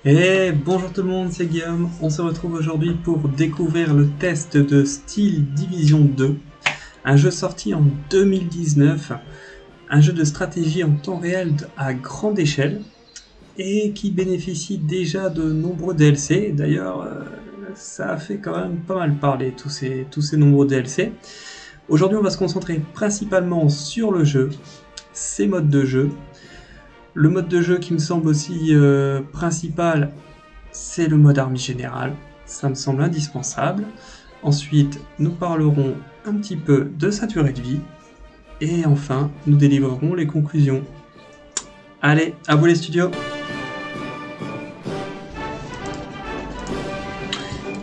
Et bonjour tout le monde, c'est Guillaume. On se retrouve aujourd'hui pour découvrir le test de Steel Division 2, un jeu sorti en 2019, un jeu de stratégie en temps réel à grande échelle et qui bénéficie déjà de nombreux DLC. D'ailleurs, ça a fait quand même pas mal parler tous ces nombreux DLC. Aujourd'hui, on va se concentrer principalement sur le jeu, ses modes de jeu. Le mode de jeu qui me semble aussi principal, c'est le mode armée générale. Ça me semble indispensable. Ensuite, nous parlerons un petit peu de sa durée de vie. Et enfin, nous délivrerons les conclusions. Allez, à vous les studios.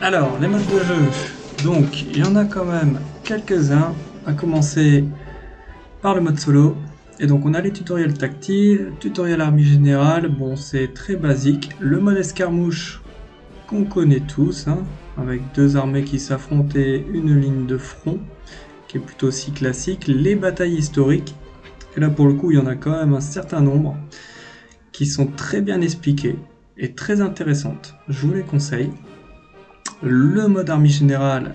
Alors, les modes de jeu. Donc, il y en a quand même quelques-uns. À commencer par le mode solo. Et donc on a les tutoriels tactiles, tutoriel armée générale, bon c'est très basique. Le mode escarmouche qu'on connaît tous, hein, avec deux armées qui s'affrontent et une ligne de front, qui est plutôt aussi classique. Les batailles historiques, et là pour le coup il y en a quand même un certain nombre, qui sont très bien expliquées et très intéressantes. Je vous les conseille. Le mode armée générale,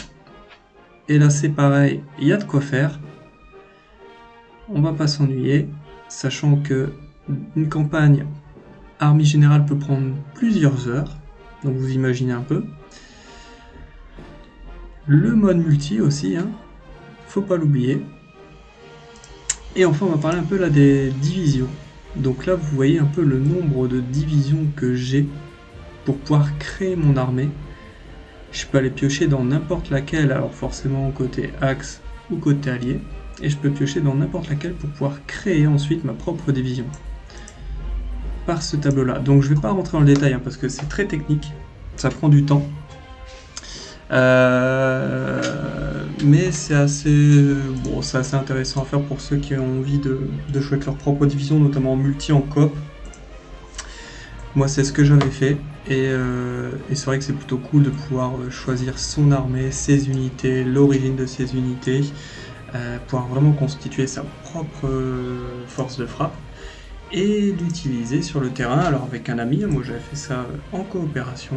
et là c'est pareil, il y a de quoi faire. On va pas s'ennuyer, sachant que une campagne armée générale peut prendre plusieurs heures, donc vous imaginez un peu. Le mode multi aussi, hein, faut pas l'oublier. Et enfin, on va parler un peu là des divisions. Donc là, vous voyez un peu le nombre de divisions que j'ai pour pouvoir créer mon armée. Je peux aller piocher dans n'importe laquelle, alors forcément côté axe ou côté allié, et je peux piocher dans n'importe laquelle pour pouvoir créer ensuite ma propre division par ce tableau là. Donc je vais pas rentrer dans le détail hein, parce que c'est très technique, ça prend du temps. Mais c'est assez, bon, c'est assez intéressant à faire pour ceux qui ont envie de jouer avec leur propre division, notamment en multi, en coop. Moi, c'est ce que j'avais fait, et c'est vrai que c'est plutôt cool de pouvoir choisir son armée, ses unités, l'origine de ses unités, pouvoir vraiment constituer sa propre force de frappe et l'utiliser sur le terrain. Alors avec un ami, moi j'avais fait ça en coopération.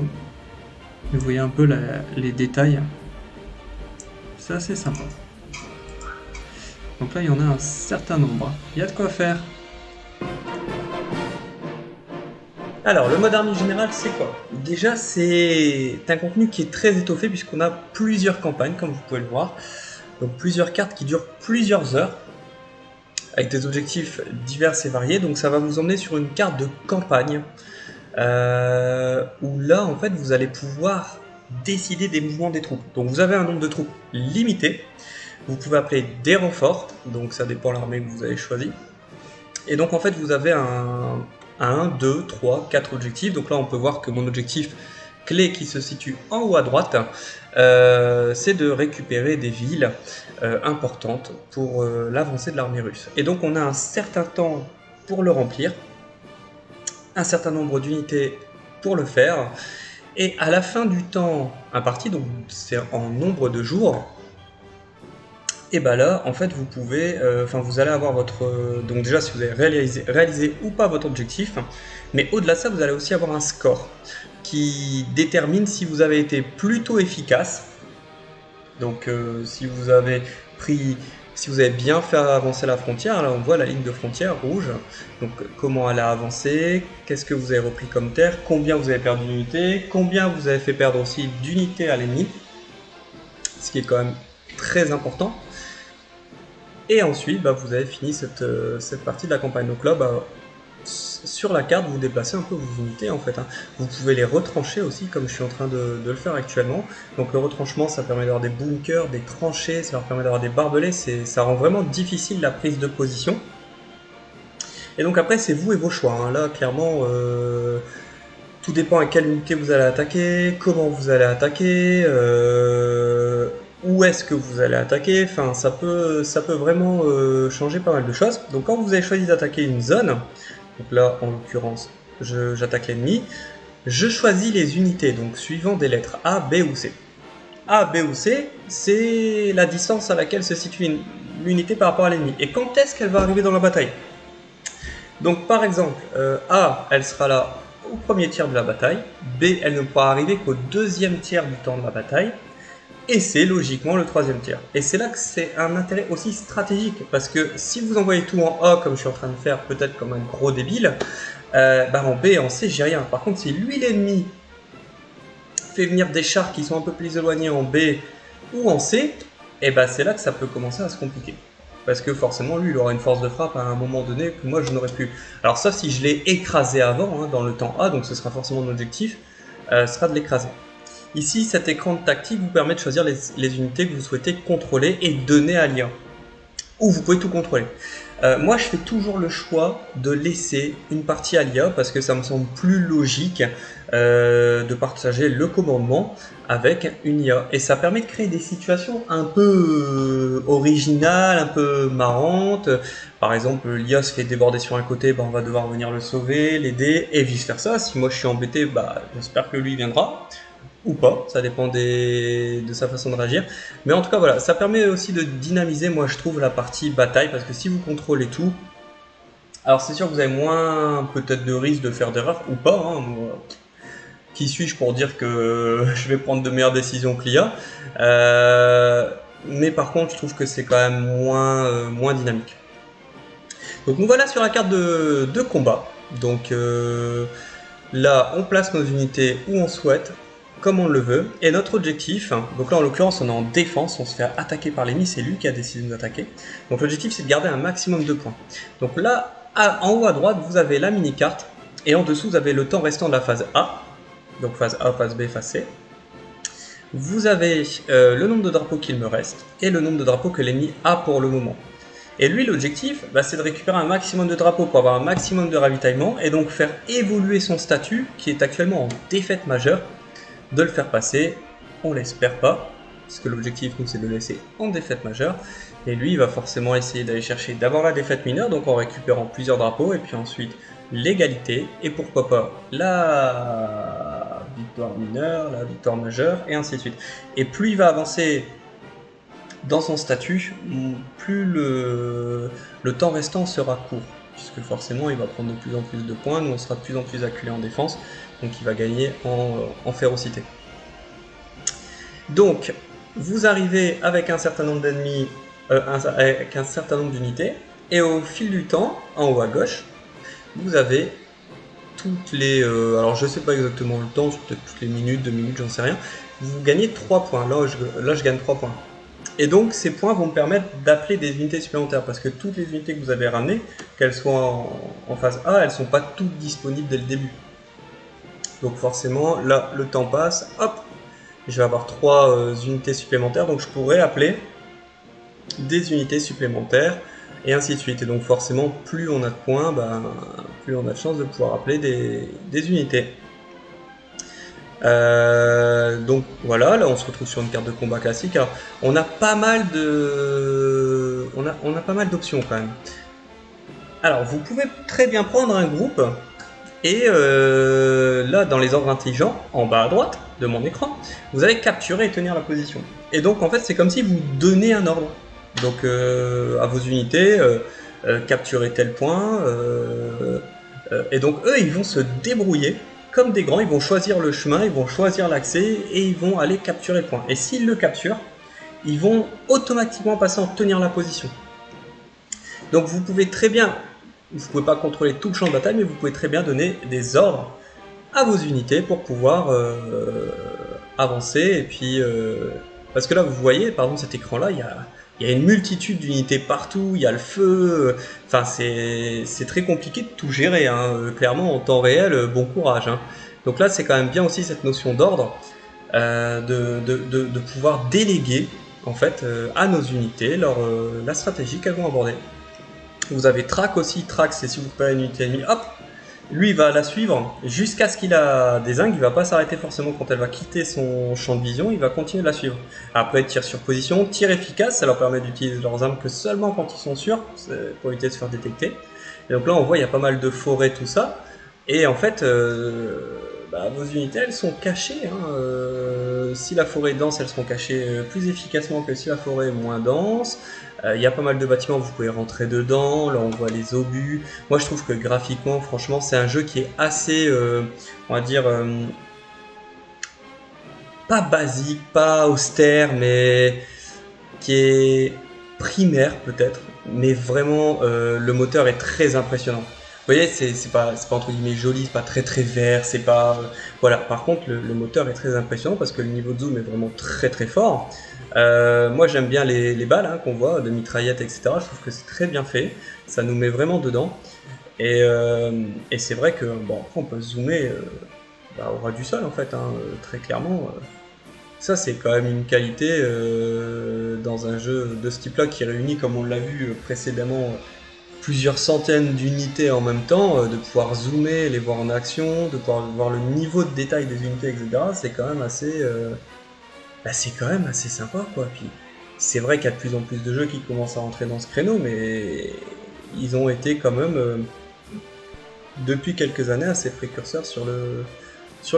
Vous voyez un peu les détails. C'est assez sympa. Donc là, il y en a un certain nombre. Il y a de quoi faire. Alors, le mode armée générale, c'est quoi? Déjà, c'est un contenu qui est très étoffé puisqu'on a plusieurs campagnes, comme vous pouvez le voir. Donc, plusieurs cartes qui durent plusieurs heures avec des objectifs divers et variés. Donc, ça va vous emmener sur une carte de campagne où là, en fait, vous allez pouvoir décider des mouvements des troupes. Donc, vous avez un nombre de troupes limité. Vous pouvez appeler des renforts, donc ça dépend de l'armée que vous avez choisi. Et donc en fait vous avez un 2, 3, 4 objectifs. Donc là on peut voir que mon objectif clé qui se situe en haut à droite, c'est de récupérer des villes importantes pour l'avancée de l'armée russe. Et donc on a un certain temps pour le remplir, un certain nombre d'unités pour le faire. Et à la fin du temps imparti, donc c'est en nombre de jours, et bah là, en fait, vous pouvez, vous allez avoir votre, donc déjà si vous avez réalisé ou pas votre objectif, mais au-delà de ça, vous allez aussi avoir un score qui détermine si vous avez été plutôt efficace. Donc si vous avez pris, si vous avez bien fait avancer la frontière, là on voit la ligne de frontière rouge. Donc comment elle a avancé, qu'est-ce que vous avez repris comme terre, combien vous avez perdu d'unités, combien vous avez fait perdre aussi d'unités à l'ennemi, ce qui est quand même très important. Et ensuite, vous avez fini cette partie de la campagne. Donc là, sur la carte, vous déplacez un peu vos unités en fait. Vous pouvez les retrancher aussi, comme je suis en train de le faire actuellement. Donc le retranchement, ça permet d'avoir des bunkers, des tranchées, ça leur permet d'avoir des barbelés. Ça rend vraiment difficile la prise de position. Et donc après, c'est vous et vos choix. Là, clairement, tout dépend à quelle unité vous allez attaquer, comment vous allez attaquer, où est-ce que vous allez attaquer. Enfin, ça peut vraiment changer pas mal de choses. Donc quand vous avez choisi d'attaquer une zone, donc là en l'occurrence j'attaque l'ennemi, je choisis les unités, donc suivant des lettres A, B ou C. A, B ou C, c'est la distance à laquelle se situe l'unité par rapport à l'ennemi. Et quand est-ce qu'elle va arriver dans la bataille? Donc par exemple, A, elle sera là au premier tiers de la bataille, B, elle ne pourra arriver qu'au deuxième tiers du temps de la bataille, et C, logiquement, le troisième tiers. Et c'est là que c'est un intérêt aussi stratégique, parce que si vous envoyez tout en A, comme je suis en train de faire, peut-être comme un gros débile, en B et en C, j'ai rien. Par contre, si lui, l'ennemi, fait venir des chars qui sont un peu plus éloignés en B ou en C, et c'est là que ça peut commencer à se compliquer. Parce que forcément, lui, il aura une force de frappe à un moment donné que moi, je n'aurais plus. Alors ça, si je l'ai écrasé avant, dans le temps A, donc ce sera forcément mon objectif, sera de l'écraser. Ici, cet écran de tactique vous permet de choisir les unités que vous souhaitez contrôler et donner à l'IA. Ou vous pouvez tout contrôler. Moi, je fais toujours le choix de laisser une partie à l'IA parce que ça me semble plus logique de partager le commandement avec une IA. Et ça permet de créer des situations un peu originales, un peu marrantes. Par exemple, l'IA se fait déborder sur un côté, on va devoir venir le sauver, l'aider, et vice versa. Si moi je suis embêté, j'espère que lui viendra. Ou pas, ça dépend de sa façon de réagir. Mais en tout cas, voilà, ça permet aussi de dynamiser, moi je trouve, la partie bataille, parce que si vous contrôlez tout, alors c'est sûr que vous avez moins peut-être de risque de faire d'erreurs, ou pas, moi, qui suis-je pour dire que je vais prendre de meilleures décisions que l'IA, mais par contre, je trouve que c'est quand même moins dynamique. Donc nous voilà sur la carte de combat. Donc là, on place nos unités où on souhaite, comme on le veut, et notre objectif, donc là en l'occurrence on est en défense, on se fait attaquer par l'ennemi, c'est lui qui a décidé de nous attaquer, donc l'objectif c'est de garder un maximum de points. Donc là, en haut à droite, vous avez la mini-carte, et en dessous vous avez le temps restant de la phase A, donc phase A, phase B, phase C. Vous avez le nombre de drapeaux qu'il me reste, et le nombre de drapeaux que l'ennemi a pour le moment. Et lui, l'objectif, c'est de récupérer un maximum de drapeaux pour avoir un maximum de ravitaillement, et donc faire évoluer son statut, qui est actuellement en défaite majeure, de le faire passer, on l'espère pas, parce que l'objectif nous c'est de le laisser en défaite majeure, et lui il va forcément essayer d'aller chercher d'abord la défaite mineure, donc en récupérant plusieurs drapeaux, et puis ensuite l'égalité, et pourquoi pas la victoire mineure, la victoire majeure, et ainsi de suite. Et plus il va avancer dans son statut, plus le temps restant sera court, puisque forcément il va prendre de plus en plus de points, nous on sera de plus en plus acculé en défense, donc il va gagner en férocité. Donc, vous arrivez avec un certain nombre d'ennemis, avec un certain nombre d'unités, et au fil du temps, en haut à gauche, vous avez toutes les... alors je sais pas exactement le temps, peut-être toutes les minutes, 2 minutes, j'en sais rien, vous gagnez 3 points, là je gagne 3 points. Et donc ces points vont me permettre d'appeler des unités supplémentaires, parce que toutes les unités que vous avez ramenées, qu'elles soient en phase A, elles ne sont pas toutes disponibles dès le début. Donc forcément, là, le temps passe, hop, je vais avoir 3 unités supplémentaires, donc je pourrais appeler des unités supplémentaires, et ainsi de suite. Et donc forcément, plus on a de points, plus on a de chances de pouvoir appeler des unités. Donc voilà, là on se retrouve sur une carte de combat classique. Alors, on a pas mal d'options quand même. Alors, vous pouvez très bien prendre un groupe, et là, dans les ordres intelligents, en bas à droite de mon écran, vous allez capturer et tenir la position. Et donc, en fait, c'est comme si vous donnez un ordre. Donc, à vos unités, capturer tel point. Et donc, eux, ils vont se débrouiller comme des grands. Ils vont choisir le chemin, ils vont choisir l'accès, et ils vont aller capturer le point. Et s'ils le capturent, ils vont automatiquement passer en tenir la position. Donc, vous pouvez très bien... Vous ne pouvez pas contrôler tout le champ de bataille, mais vous pouvez très bien donner des ordres à vos unités pour pouvoir avancer. Et puis, parce que là, vous voyez, par exemple, cet écran-là, il y a une multitude d'unités partout, il y a le feu. Enfin, c'est très compliqué de tout gérer. Clairement, en temps réel, bon courage. Donc là, c'est quand même bien aussi cette notion d'ordre, de pouvoir déléguer en fait à nos unités la stratégie qu'elles vont aborder. Vous avez track aussi, track c'est si vous perdez une unité ennemie, hop, lui il va la suivre jusqu'à ce qu'il a des zincs, il va pas s'arrêter forcément quand elle va quitter son champ de vision, il va continuer de la suivre. Après tir sur position, tir efficace, ça leur permet d'utiliser leurs armes que seulement quand ils sont sûrs, pour éviter de se faire détecter. Et donc là on voit il y a pas mal de forêts, tout ça, et en fait vos unités elles sont cachées. Hein. Si la forêt est dense, elles seront cachées plus efficacement que si la forêt est moins dense. Il y a pas mal de bâtiments, vous pouvez rentrer dedans. Là, on voit les obus. Moi, je trouve que graphiquement, franchement, c'est un jeu qui est assez, on va dire, pas basique, pas austère, mais qui est primaire peut-être. Mais vraiment, le moteur est très impressionnant. Vous voyez, c'est pas entre guillemets joli, c'est pas très très vert, c'est pas voilà. Par contre, le moteur est très impressionnant parce que le niveau de zoom est vraiment très très fort. Moi, j'aime bien les balles hein, qu'on voit de mitraillettes, etc. Je trouve que c'est très bien fait. Ça nous met vraiment dedans. Et c'est vrai que bon, après, on peut zoomer au ras du sol en fait, hein, très clairement. Ça, c'est quand même une qualité dans un jeu de ce type-là qui réunit, comme on l'a vu précédemment, plusieurs centaines d'unités en même temps, de pouvoir zoomer, les voir en action, de pouvoir voir le niveau de détail des unités, etc. C'est quand même assez sympa, quoi. Puis c'est vrai qu'il y a de plus en plus de jeux qui commencent à rentrer dans ce créneau, mais ils ont été quand même depuis quelques années assez précurseurs sur le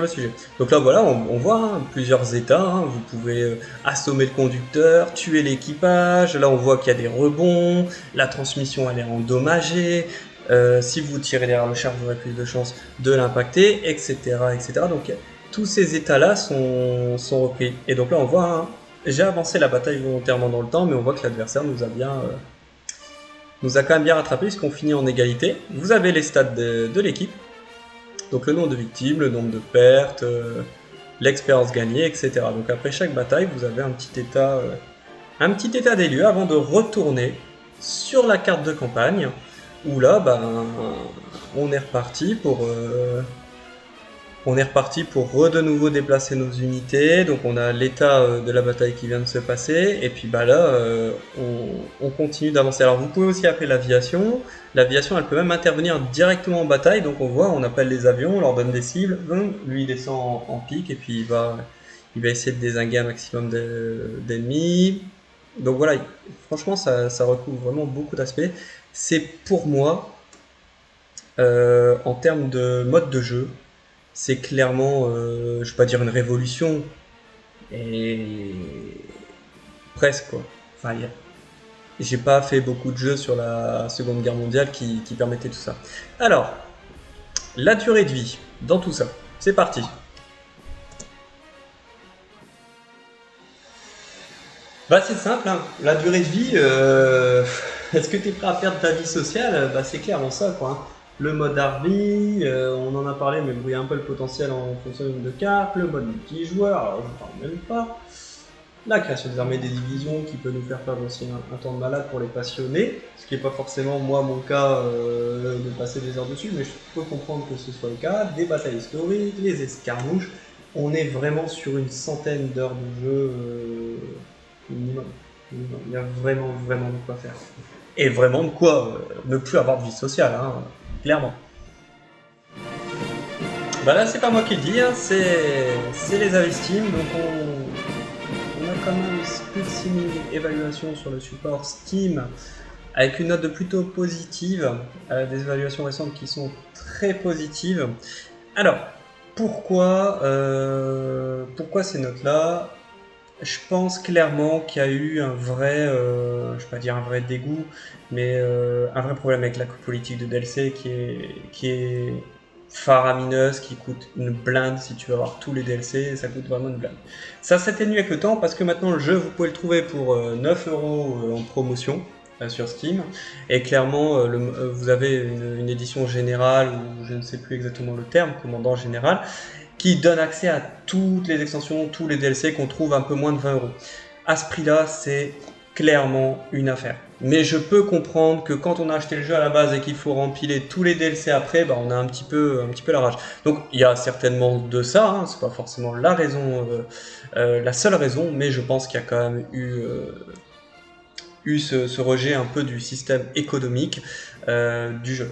sujet. Donc là voilà, on voit hein, plusieurs états, hein. Vous pouvez assommer le conducteur, tuer l'équipage, là on voit qu'il y a des rebonds, la transmission elle est endommagée, si vous tirez derrière le char vous aurez plus de chances de l'impacter, etc., etc. Donc tous ces états là sont repris. Et donc là on voit, hein, j'ai avancé la bataille volontairement dans le temps, mais on voit que l'adversaire nous a quand même bien rattrapé puisqu'on finit en égalité. Vous avez les stats de l'équipe. Donc le nombre de victimes, le nombre de pertes, l'expérience gagnée, etc. Donc après chaque bataille, vous avez un petit état des lieux avant de retourner sur la carte de campagne, où là, on est reparti pour de nouveau déplacer nos unités. Donc on a l'état de la bataille qui vient de se passer, et puis là, on continue d'avancer. Alors vous pouvez aussi appeler l'aviation. L'aviation, elle peut même intervenir directement en bataille. Donc on voit, on appelle les avions, on leur donne des cibles. Lui, il descend en pique, et puis il va essayer de dézinguer un maximum d'ennemis. Donc voilà, franchement, ça recouvre vraiment beaucoup d'aspects. C'est pour moi, en termes de mode de jeu, c'est clairement, je vais pas dire une révolution, et presque quoi. Enfin, j'ai pas fait beaucoup de jeux sur la Seconde Guerre mondiale qui permettaient tout ça. Alors, la durée de vie dans tout ça, c'est parti. C'est simple, hein. La durée de vie, est-ce que tu es prêt à perdre ta vie sociale? C'est clairement ça, quoi. Hein. Le mode Harvey, on en a parlé, mais vous voyez un peu le potentiel en fonction du nombre de cartes. Le mode multijoueur, alors je ne parle même pas. La création des armées des divisions qui peut nous faire perdre aussi un temps de malade pour les passionnés, ce qui n'est pas forcément moi mon cas de passer des heures dessus, mais je peux comprendre que ce soit le cas. Des batailles historiques, les escarmouches, on est vraiment sur une centaine d'heures de jeu minimum. Il y a vraiment de quoi faire. Et vraiment de quoi ne plus avoir de vie sociale, hein, clairement. Là c'est pas moi qui le dis, hein, c'est les avis Steam, donc on a quand même plus de 6000 évaluations sur le support Steam, avec une note de plutôt positive, des évaluations récentes qui sont très positives. Alors, pourquoi ces notes-là? Je pense clairement qu'il y a eu un vrai, je ne vais pas dire un vrai dégoût, mais un vrai problème avec la politique de DLC qui est faramineuse, qui coûte une blinde. Si tu veux avoir tous les DLC, ça coûte vraiment une blinde. Ça s'atténue avec le temps parce que maintenant le jeu, vous pouvez le trouver pour 9 € en promotion sur Steam, et clairement vous avez une édition générale, ou je ne sais plus exactement le terme, commandant général, qui donne accès à toutes les extensions, tous les DLC qu'on trouve un peu moins de 20 €. À ce prix-là, c'est clairement une affaire. Mais je peux comprendre que quand on a acheté le jeu à la base et qu'il faut rempiler tous les DLC après, on a un petit peu la rage. Donc il y a certainement de ça, hein, c'est pas forcément la raison, la seule raison, mais je pense qu'il y a quand même eu ce rejet un peu du système économique du jeu.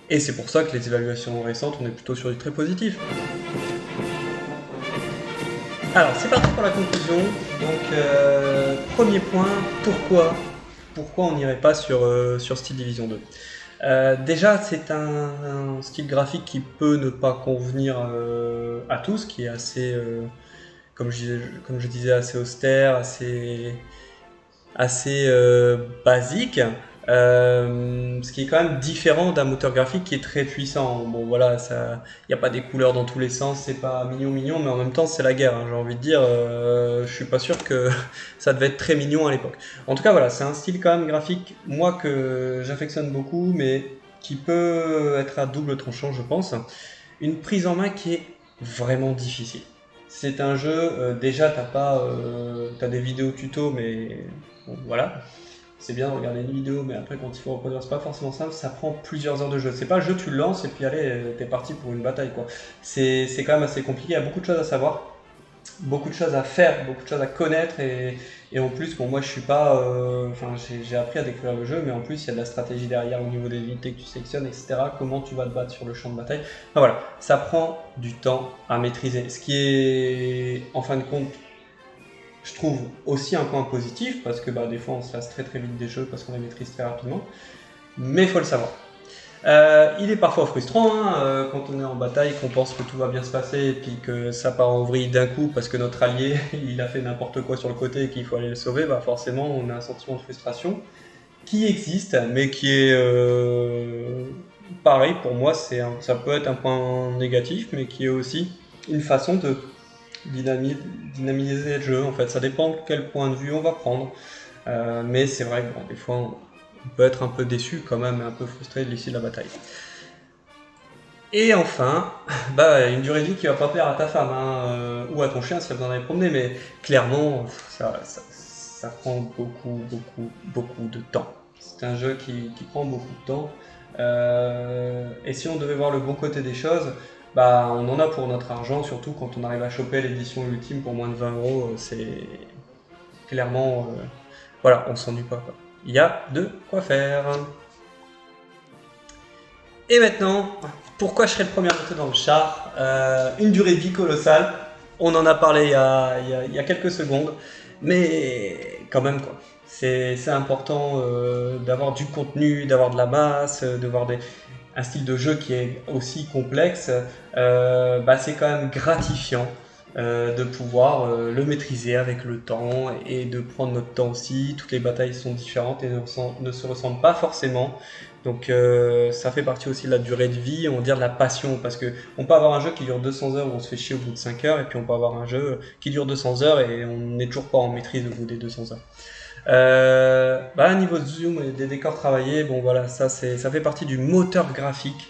Et c'est pour ça que les évaluations récentes, on est plutôt sur du très positif. Alors, c'est parti pour la conclusion. Donc, premier point, pourquoi on n'irait pas sur Steel Division 2 ? Déjà, c'est un style graphique qui peut ne pas convenir Athos, qui est assez, comme je disais, assez austère, assez basique, ce qui est quand même différent d'un moteur graphique qui est très puissant. Bon voilà, il n'y a pas des couleurs dans tous les sens, c'est pas mignon, mais en même temps c'est la guerre, hein, j'ai envie de dire, je suis pas sûr que ça devait être très mignon à l'époque. En tout cas voilà, c'est un style quand même graphique, moi que j'affectionne beaucoup, mais qui peut être à double tranchant je pense. Une prise en main qui est vraiment difficile. C'est un jeu, déjà t'as des vidéos tuto, mais bon, voilà, c'est bien de regarder une vidéo, mais après quand il faut reproduire, c'est pas forcément simple, ça prend plusieurs heures de jeu. C'est pas le jeu, tu le lances et puis allez, t'es parti pour une bataille quoi. C'est quand même assez compliqué, il y a beaucoup de choses à savoir, beaucoup de choses à faire, beaucoup de choses à connaître et en plus, bon moi je suis pas, enfin j'ai appris à découvrir le jeu, mais en plus il y a de la stratégie derrière au niveau des unités que tu sélectionnes, etc. Comment tu vas te battre sur le champ de bataille. Enfin voilà, ça prend du temps à maîtriser, ce qui est en fin de compte je trouve aussi un point positif parce que bah, des fois on se lasse très très vite des jeux parce qu'on les maîtrise très rapidement, mais il faut le savoir. Il est parfois frustrant hein, quand on est en bataille, qu'on pense que tout va bien se passer et puis que ça part en vrille d'un coup parce que notre allié il a fait n'importe quoi sur le côté et qu'il faut aller le sauver, bah forcément on a un sentiment de frustration qui existe mais qui est pareil pour moi, ça peut être un point négatif mais qui est aussi une façon de dynamiser le jeu en fait, ça dépend de quel point de vue on va prendre. Mais c'est vrai que bon, des fois on peut être un peu déçu quand même, un peu frustré de l'issue de la bataille. Et enfin, bah, une durée de vie qui va pas plaire à ta femme hein, ou à ton chien si elle vous en avez promené, mais clairement ça prend beaucoup de temps. C'est un jeu qui prend beaucoup de temps. Et si on devait voir le bon côté des choses, bah, on en a pour notre argent, surtout quand on arrive à choper l'édition ultime pour moins de 20 euros. C'est clairement, voilà, on s'ennuie pas quoi. Il y a de quoi faire. Et maintenant, pourquoi je serais le premier à monter dans le char? Une durée de vie colossale. On en a parlé il y a quelques secondes, mais quand même quoi. C'est important d'avoir du contenu, d'avoir de la masse, un style de jeu qui est aussi complexe. Bah, c'est quand même gratifiant de pouvoir le maîtriser avec le temps et de prendre notre temps aussi. Toutes les batailles sont différentes et ne se ressemblent pas forcément. Donc ça fait partie aussi de la durée de vie, on va dire de la passion, parce que on peut avoir un jeu qui dure 200 heures où on se fait chier au bout de 5 heures, et puis on peut avoir un jeu qui dure 200 heures et on n'est toujours pas en maîtrise au bout des 200 heures. Bah, niveau de zoom et des décors travaillés, bon voilà, ça fait partie du moteur graphique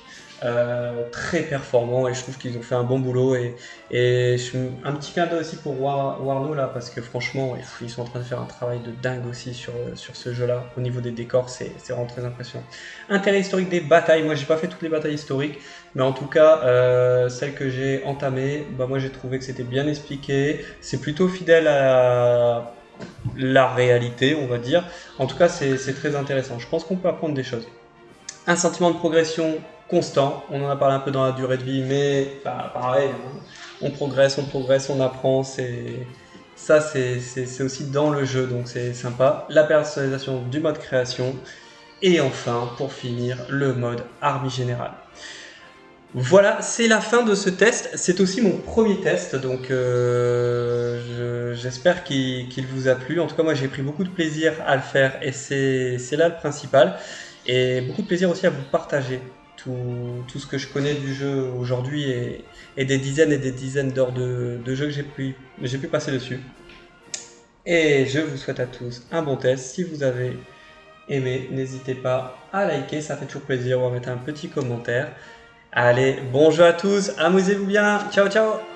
très performant et je trouve qu'ils ont fait un bon boulot et un petit clin d'œil aussi pour Warno là parce que franchement ils sont en train de faire un travail de dingue aussi sur ce jeu là au niveau des décors, c'est vraiment très impressionnant. Intérêt historique des batailles, moi j'ai pas fait toutes les batailles historiques mais en tout cas celles que j'ai entamées, bah moi j'ai trouvé que c'était bien expliqué, c'est plutôt fidèle à la réalité on va dire, en tout cas c'est très intéressant, je pense qu'on peut apprendre des choses. Un sentiment de progression constant, on en a parlé un peu dans la durée de vie, mais bah, pareil, hein, on progresse, on apprend, c'est aussi dans le jeu, donc c'est sympa. La personnalisation du mode création, et enfin, pour finir, le mode armée générale. Voilà, c'est la fin de ce test. C'est aussi mon premier test, donc j'espère qu'il vous a plu. En tout cas, moi j'ai pris beaucoup de plaisir à le faire et c'est là le principal. Et beaucoup de plaisir aussi à vous partager tout ce que je connais du jeu aujourd'hui et des dizaines d'heures de jeu que j'ai pu passer dessus. Et je vous souhaite à tous un bon test. Si vous avez aimé, n'hésitez pas à liker, ça fait toujours plaisir, ou à mettre un petit commentaire. Allez, bon jeu à tous, amusez-vous bien, ciao ciao.